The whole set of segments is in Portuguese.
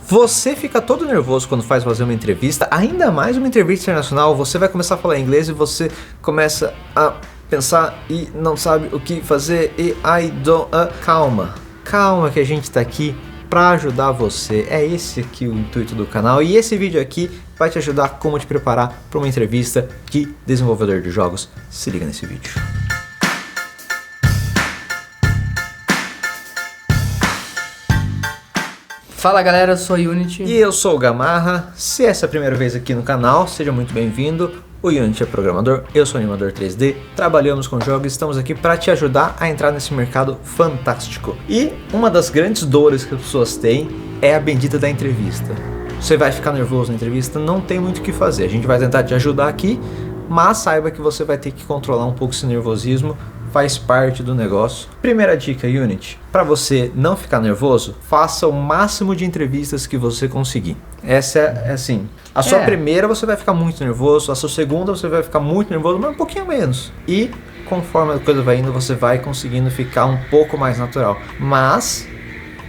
Você fica todo nervoso quando faz fazer uma entrevista, ainda mais uma entrevista internacional. Você vai começar a falar inglês e você começa a pensar e não sabe o que fazer e calma que a gente tá aqui pra ajudar você. É esse aqui o intuito do canal, e esse vídeo aqui vai te ajudar como te preparar para uma entrevista de desenvolvedor de jogos. Se liga nesse vídeo. Fala galera, eu sou o Unity. E eu sou o Gamarra. Se essa é a primeira vez aqui no canal, seja muito bem-vindo. O Unity é programador, eu sou animador 3D, trabalhamos com jogos e estamos aqui para te ajudar a entrar nesse mercado fantástico. E uma das grandes dores que as pessoas têm é a bendita da entrevista. Você vai ficar nervoso na entrevista, não tem muito o que fazer. A gente vai tentar te ajudar aqui, mas saiba que você vai ter que controlar um pouco esse nervosismo. Faz parte do negócio. Primeira dica, Unity, para você não ficar nervoso, faça o máximo de entrevistas que você conseguir. Essa é assim, a sua primeira você vai ficar muito nervoso, a sua segunda você vai ficar muito nervoso, mas um pouquinho menos. E conforme a coisa vai indo, você vai conseguindo ficar um pouco mais natural. Mas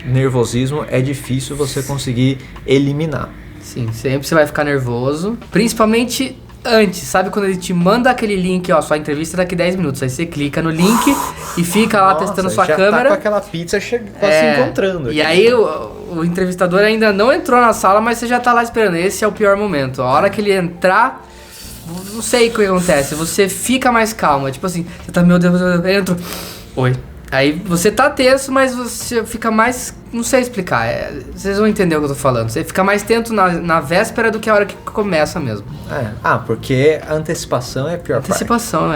nervosismo é difícil você conseguir eliminar. Sim, sempre você vai ficar nervoso, principalmente antes, sabe quando ele te manda aquele link, ó, sua entrevista daqui 10 minutos, aí você clica no link e fica lá testando sua câmera. Tá com aquela pizza se encontrando. E aí o entrevistador ainda não entrou na sala, mas você já tá lá esperando. Esse é o pior momento. A hora que ele entrar, não sei o que acontece, você fica mais calma. Tipo assim, você tá, meu Deus, ele entrou. Oi. Aí você tá tenso, mas você fica mais... Não sei explicar, vocês vão entender o que eu tô falando. Você fica mais tenso na véspera do que a hora que começa mesmo. Porque a antecipação é a pior parte. Antecipação,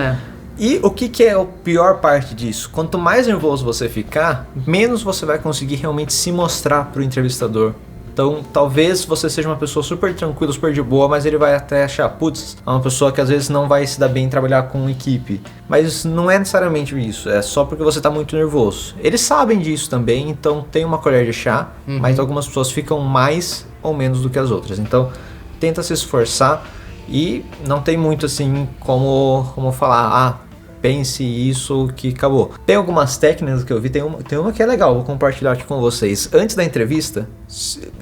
E o que é a pior parte disso? Quanto mais nervoso você ficar, menos você vai conseguir realmente se mostrar pro entrevistador. Então, talvez você seja uma pessoa super tranquila, super de boa, mas ele vai até achar, putz, é uma pessoa que às vezes não vai se dar bem em trabalhar com equipe. Mas não é necessariamente isso, é só porque você está muito nervoso. Eles sabem disso também, então tem uma colher de chá, mas algumas pessoas ficam mais ou menos do que as outras. Então, tenta se esforçar e não tem muito assim como falar, pense isso que acabou. Tem algumas técnicas que eu vi, tem uma que é legal, vou compartilhar aqui com vocês. Antes da entrevista,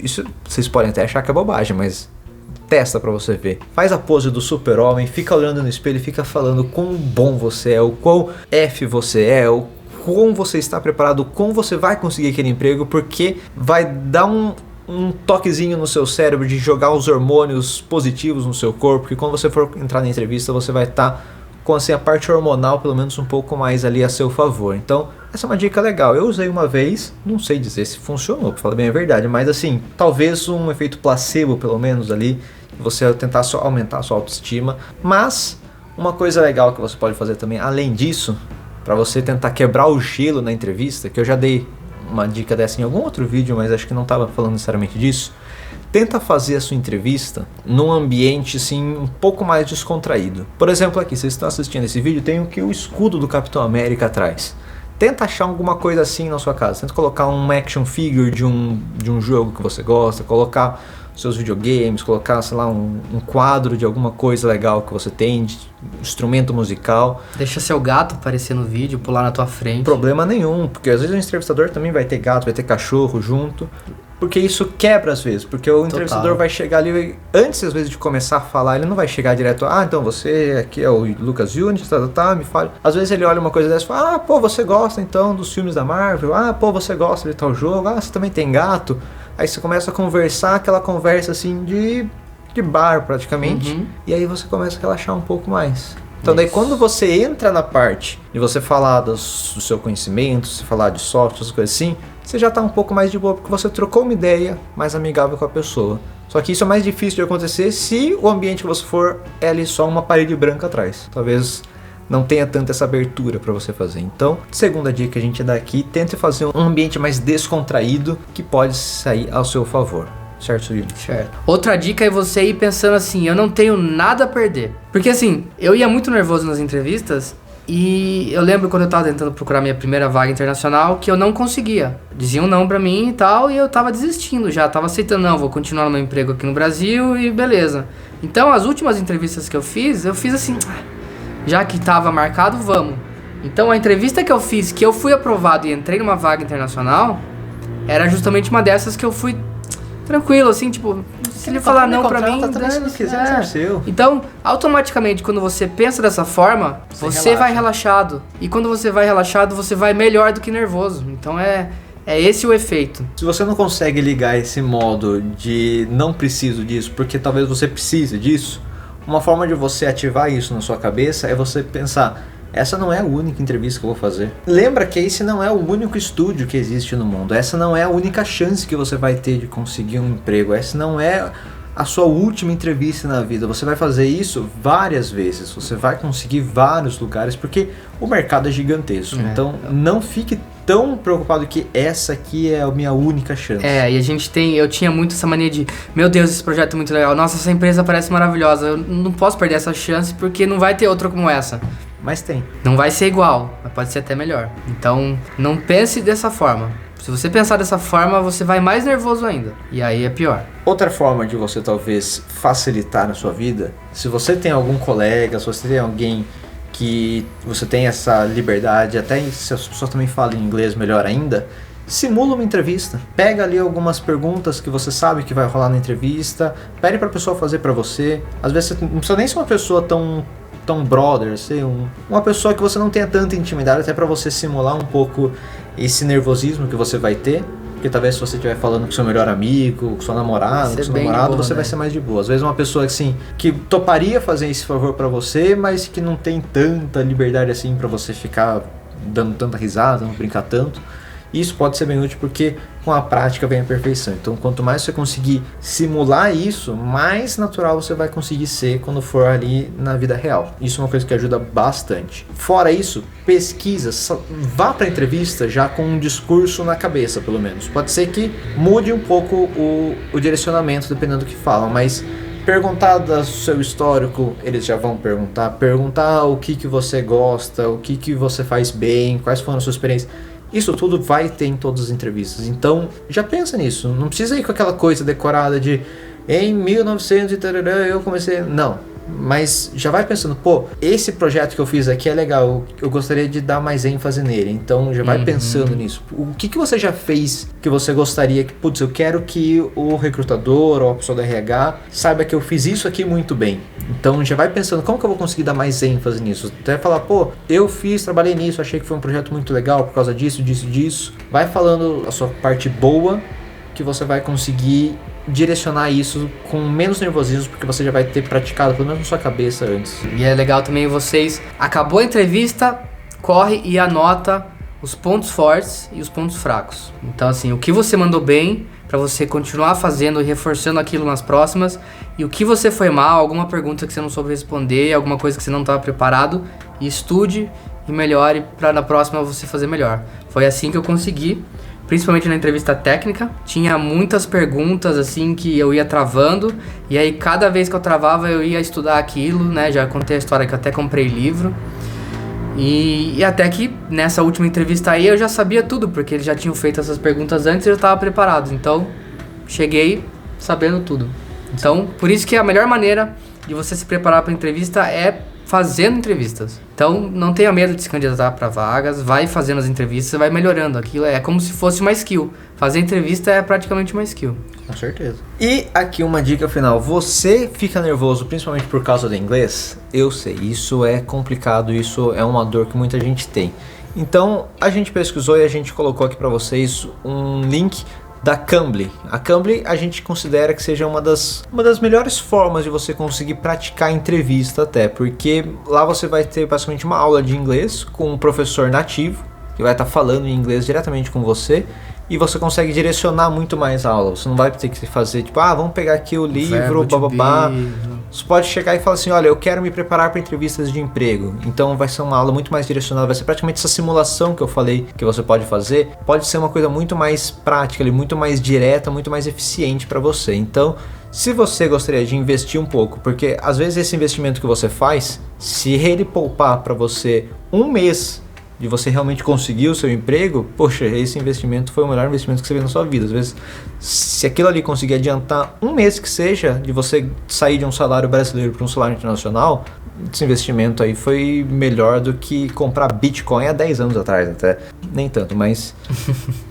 isso vocês podem até achar que é bobagem, mas testa pra você ver. Faz a pose do super-homem, fica olhando no espelho e fica falando quão bom você é, o quão F você é, o quão você está preparado, o quão você vai conseguir aquele emprego, porque vai dar um toquezinho no seu cérebro de jogar os hormônios positivos no seu corpo, que quando você for entrar na entrevista, você vai estar com assim, a parte hormonal pelo menos um pouco mais ali a seu favor. Então, essa é uma dica legal. Eu usei uma vez, não sei dizer se funcionou, pra falar bem a verdade, mas assim, talvez um efeito placebo pelo menos ali, você tentar só aumentar a sua autoestima. Mas, uma coisa legal que você pode fazer também, além disso, pra você tentar quebrar o gelo na entrevista, que eu já dei uma dica dessa em algum outro vídeo, mas acho que não estava falando necessariamente disso. Tenta fazer a sua entrevista num ambiente assim um pouco mais descontraído. Por exemplo, aqui, vocês estão assistindo esse vídeo, tem o escudo do Capitão América atrás. Tenta achar alguma coisa assim na sua casa. Tenta colocar um action figure de um jogo que você gosta, colocar seus videogames, colocar, sei lá, um quadro de alguma coisa legal que você tem, de instrumento musical. Deixa seu gato aparecer no vídeo, pular na tua frente. Problema nenhum, porque às vezes o entrevistador também vai ter gato, vai ter cachorro junto. Porque isso quebra às vezes, porque o entrevistador vai chegar ali, antes às vezes de começar a falar, ele não vai chegar direto, então você aqui é o Lucas Unity, me fale. Às vezes ele olha uma coisa dessa e fala, você gosta então dos filmes da Marvel, você gosta de tal jogo, você também tem gato. Aí você começa a conversar, aquela conversa assim de bar praticamente, e aí você começa a relaxar um pouco mais. Então daí quando você entra na parte de você falar do seu conhecimento, você falar de software, essas coisas assim, você já está um pouco mais de boa, porque você trocou uma ideia mais amigável com a pessoa. Só que isso é mais difícil de acontecer se o ambiente que você for é ali só uma parede branca atrás. Talvez não tenha tanta essa abertura para você fazer. Então, segunda dica que a gente dá aqui, tente fazer um ambiente mais descontraído que pode sair ao seu favor. Certo, Yuri? Certo. Outra dica é você ir pensando assim, eu não tenho nada a perder. Porque assim, eu ia muito nervoso nas entrevistas e eu lembro quando eu tava tentando procurar minha primeira vaga internacional que eu não conseguia. Diziam não pra mim e tal, e eu tava desistindo já, tava aceitando, não, vou continuar no meu emprego aqui no Brasil e beleza. Então as últimas entrevistas que eu fiz assim, já que tava marcado, vamos. Então a entrevista que eu fiz, que eu fui aprovado e entrei numa vaga internacional, era justamente uma dessas que eu fui tranquilo, assim, tipo, se ele falar não pra mim, também, se não quiser, é seu. Então, automaticamente, quando você pensa dessa forma, você vai relaxado. E quando você vai relaxado, você vai melhor do que nervoso. Então é esse o efeito. Se você não consegue ligar esse modo de não preciso disso, porque talvez você precise disso, uma forma de você ativar isso na sua cabeça é você pensar, essa não é a única entrevista que eu vou fazer. Lembra que esse não é o único estúdio que existe no mundo. Essa não é a única chance que você vai ter de conseguir um emprego. Essa não é a sua última entrevista na vida. Você vai fazer isso várias vezes. Você vai conseguir vários lugares, porque o mercado é gigantesco. Então não fique tão preocupado que essa aqui é a minha única chance. E eu tinha muito essa mania de, meu Deus, esse projeto é muito legal. Nossa, essa empresa parece maravilhosa. Eu não posso perder essa chance porque não vai ter outra como essa. Mas tem. Não vai ser igual, mas pode ser até melhor. Então, não pense dessa forma. Se você pensar dessa forma, você vai mais nervoso ainda. E aí é pior. Outra forma de você talvez facilitar na sua vida, se você tem algum colega, se você tem alguém que você tem essa liberdade, até se as pessoas também falam inglês melhor ainda, simula uma entrevista. Pega ali algumas perguntas que você sabe que vai rolar na entrevista, pede pra pessoa fazer pra você. Às vezes você não precisa nem ser uma pessoa tão brother, ser uma pessoa que você não tenha tanta intimidade, até pra você simular um pouco esse nervosismo que você vai ter, porque talvez se você estiver falando com seu melhor amigo, com seu namorado, com seu namorado, você vai ser mais de boa. Às vezes uma pessoa assim, que toparia fazer esse favor pra você, mas que não tem tanta liberdade assim pra você ficar dando tanta risada, não brincar tanto. Isso pode ser bem útil porque com a prática vem a perfeição. Então, quanto mais você conseguir simular isso, mais natural você vai conseguir ser quando for ali na vida real. Isso é uma coisa que ajuda bastante. Fora isso, pesquisa, vá para a entrevista já com um discurso na cabeça, pelo menos. Pode ser que mude um pouco o direcionamento, dependendo do que falam, mas perguntar do seu histórico, eles já vão perguntar. Perguntar o que você gosta, o que você faz bem, quais foram as suas experiências. Isso tudo vai ter em todas as entrevistas. Então, já pensa nisso. Não precisa ir com aquela coisa decorada de em 1900 e tarará, eu comecei... Não. Mas já vai pensando, pô, esse projeto que eu fiz aqui é legal, eu gostaria de dar mais ênfase nele. Então já vai pensando nisso. O que você já fez que você gostaria que, putz, eu quero que o recrutador ou a pessoa do RH saiba que eu fiz isso aqui muito bem. Então já vai pensando, como que eu vou conseguir dar mais ênfase nisso? Até falar, pô, eu trabalhei nisso, achei que foi um projeto muito legal por causa disso. Vai falando a sua parte boa, que você vai conseguir direcionar isso com menos nervosismo, porque você já vai ter praticado pelo menos na sua cabeça antes. E é legal também vocês, acabou a entrevista, corre e anota os pontos fortes e os pontos fracos. Então assim, o que você mandou bem, para você continuar fazendo e reforçando aquilo nas próximas, e o que você foi mal, alguma pergunta que você não soube responder, alguma coisa que você não estava preparado, e estude e melhore para na próxima você fazer melhor. Foi assim que eu consegui. Principalmente na entrevista técnica, tinha muitas perguntas assim que eu ia travando, e aí cada vez que eu travava eu ia estudar aquilo, né? Já contei a história que eu até comprei livro, e até que nessa última entrevista aí eu já sabia tudo, porque eles já tinham feito essas perguntas antes e eu estava preparado, então cheguei sabendo tudo. Então, por isso que a melhor maneira de você se preparar para a entrevista é fazendo entrevistas. Então, não tenha medo de se candidatar para vagas, vai fazendo as entrevistas, vai melhorando. Aquilo é como se fosse uma skill. Fazer entrevista é praticamente uma skill. Com certeza. E aqui uma dica final. Você fica nervoso principalmente por causa do inglês? Eu sei, isso é complicado, isso é uma dor que muita gente tem. Então, a gente pesquisou e a gente colocou aqui para vocês um link da Cambly. A Cambly a gente considera que seja uma das melhores formas de você conseguir praticar entrevista até, porque lá você vai ter basicamente uma aula de inglês com um professor nativo, que vai estar falando em inglês diretamente com você, e você consegue direcionar muito mais a aula. Você não vai ter que fazer tipo, vamos pegar aqui o livro, bababá. Você pode chegar e falar assim, olha, eu quero me preparar para entrevistas de emprego. Então vai ser uma aula muito mais direcionada, vai ser praticamente essa simulação que eu falei que você pode fazer. Pode ser uma coisa muito mais prática, muito mais direta, muito mais eficiente para você. Então, se você gostaria de investir um pouco, porque às vezes esse investimento que você faz, se ele poupar para você um mês de você realmente conseguir o seu emprego, poxa, esse investimento foi o melhor investimento que você fez na sua vida. Às vezes, se aquilo ali conseguir adiantar um mês que seja, de você sair de um salário brasileiro para um salário internacional, esse investimento aí foi melhor do que comprar Bitcoin há 10 anos atrás até. nem tanto, mas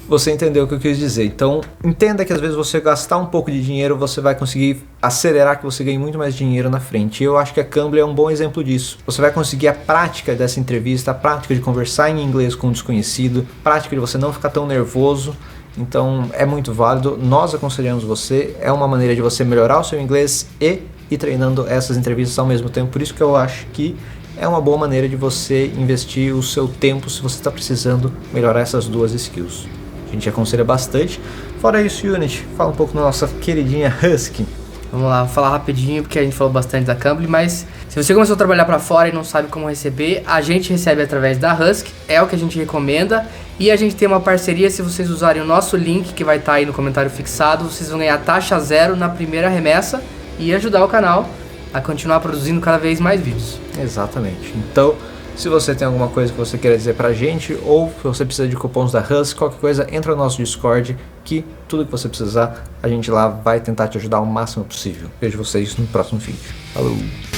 você entendeu o que eu quis dizer. Então, entenda que às vezes você gastar um pouco de dinheiro, você vai conseguir acelerar que você ganhe muito mais dinheiro na frente. E eu acho que a Cambly é um bom exemplo disso. Você vai conseguir a prática dessa entrevista, a prática de conversar em inglês com um desconhecido, a prática de você não ficar tão nervoso. Então, é muito válido. Nós aconselhamos você. É uma maneira de você melhorar o seu inglês e ir treinando essas entrevistas ao mesmo tempo. Por isso que eu acho que é uma boa maneira de você investir o seu tempo se você está precisando melhorar essas duas skills. A gente aconselha bastante. Fora isso, Unity, fala um pouco da nossa queridinha Husky. Vamos lá, vou falar rapidinho porque a gente falou bastante da Cambly, mas se você começou a trabalhar para fora e não sabe como receber, a gente recebe através da Husky, é o que a gente recomenda, e a gente tem uma parceria. Se vocês usarem o nosso link que vai estar aí no comentário fixado, vocês vão ganhar taxa zero na primeira remessa e ajudar o canal a continuar produzindo cada vez mais vídeos. Exatamente. Então, se você tem alguma coisa que você queira dizer pra gente, ou se você precisa de cupons da Husky, qualquer coisa, entra no nosso Discord, que tudo que você precisar, a gente lá vai tentar te ajudar o máximo possível. Vejo vocês no próximo vídeo. Falou!